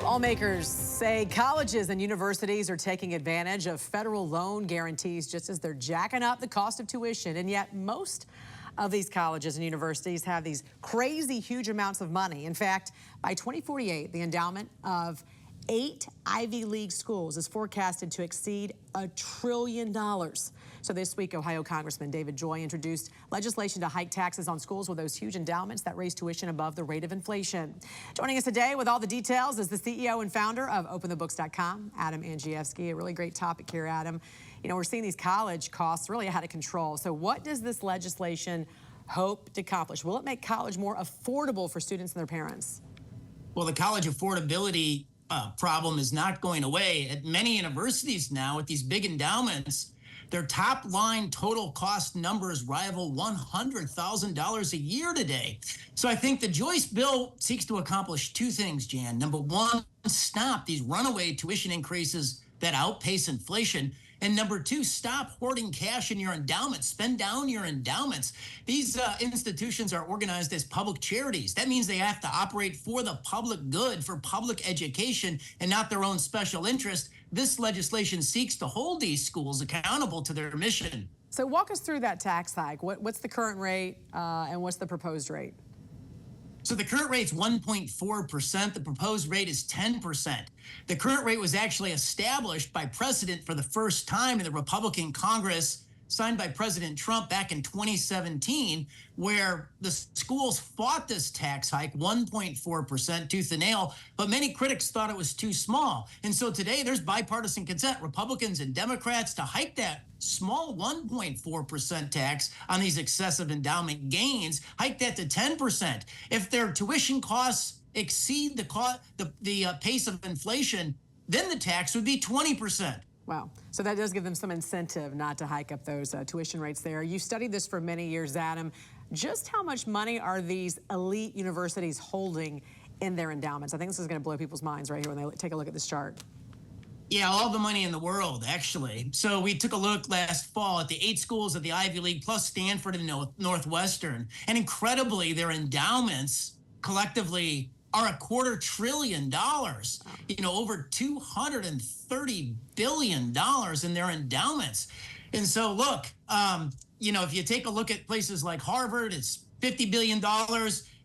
Lawmakers say colleges and universities are taking advantage of federal loan guarantees just as they're jacking up the cost of tuition. And yet most of these colleges and universities have these crazy huge amounts of money. In fact, by 2048, the endowment of 8 Ivy League schools is forecasted to exceed $1 trillion. So this week, Ohio Congressman David Joy introduced legislation to hike taxes on schools with those huge endowments that raise tuition above the rate of inflation. Joining us today with all the details is the CEO and founder of OpenTheBooks.com, Adam Andrzejewski. A really great topic here, Adam. You know, we're seeing these college costs really out of control. So what does this legislation hope to accomplish? Will it make college more affordable for students and their parents? Well, the college affordability problem is not going away. At many universities now, with these big endowments, their top line total cost numbers rival $100,000 a year today. So I think the Joyce bill seeks to accomplish two things, Jan. Number one, stop these runaway tuition increases that outpace inflation. And number two, stop hoarding cash in your endowments. Spend down your endowments. These institutions are organized as public charities. That means they have to operate for the public good, for public education, and not their own special interest. This legislation seeks to hold these schools accountable to their mission. So walk us through that tax hike. What's the current rate and what's the proposed rate? So the current rate's 1.4%. The proposed rate is 10%. The current rate was actually established by precedent for the first time in the Republican Congress, signed by President Trump back in 2017, where the schools fought this tax hike, 1.4%, tooth and nail, but many critics thought it was too small. And so today there's bipartisan consent, Republicans and Democrats, to hike that small 1.4% tax on these excessive endowment gains, hike that to 10%. If their tuition costs exceed the pace of inflation, then the tax would be 20%. Wow. So that does give them some incentive not to hike up those tuition rates there. You studied this for many years, Adam. Just how much money are these elite universities holding in their endowments? I think this is going to blow people's minds right here when they take a look at this chart. Yeah, all the money in the world, actually. So we took a look last fall at the 8 schools of the Ivy League, plus Stanford and Northwestern. And incredibly, their endowments collectively are $250 billion. You know, over $230 billion in their endowments. And so, look, you know, if you take a look at places like Harvard, it's $50 billion.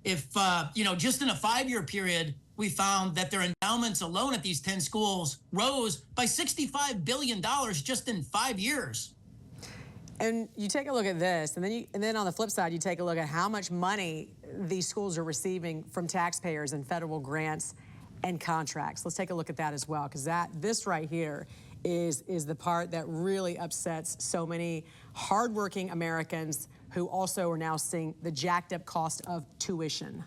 If, you know, just in a 5-year period, we found that their endowments alone at these 10 schools rose by $65 billion just in 5 years. And you take a look at this, and then on the flip side, you take a look at how much money these schools are receiving from taxpayers and federal grants and contracts. Let's take a look at that as well, because this right here is the part that really upsets so many hardworking Americans who also are now seeing the jacked up cost of tuition.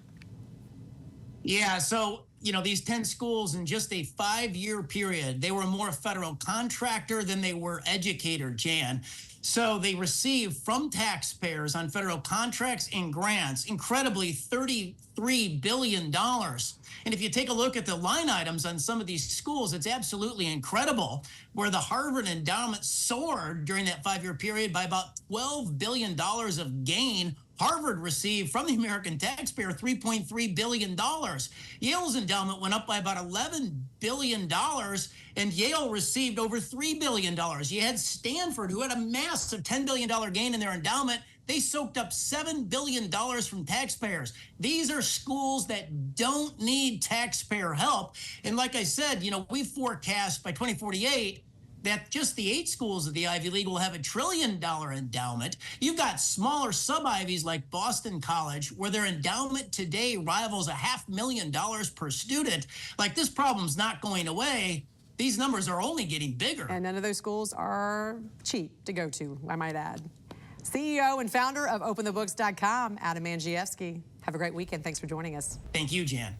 Yeah, so, you know, these 10 schools in just a 5-year period, they were more a federal contractor than they were educator, Jan. So they received from taxpayers on federal contracts and grants, incredibly, $33 billion. And if you take a look at the line items on some of these schools, it's absolutely incredible, where the Harvard endowment soared during that 5-year period by about $12 billion of gain. Harvard received from the American taxpayer $3.3 billion. Yale's endowment went up by about $11 billion, and Yale received over $3 billion. You had Stanford, who had a massive $10 billion gain in their endowment. They soaked up $7 billion from taxpayers. These are schools that don't need taxpayer help. And like I said, you know, we forecast by 2048 that just the 8 schools of the Ivy League will have $1 trillion endowment. You've got smaller sub-Ivies like Boston College, where their endowment today rivals $500,000 per student. Like, this problem's not going away. These numbers are only getting bigger. And none of those schools are cheap to go to, I might add. CEO and founder of OpenTheBooks.com, Adam Andrzejewski. Have a great weekend. Thanks for joining us. Thank you, Jan.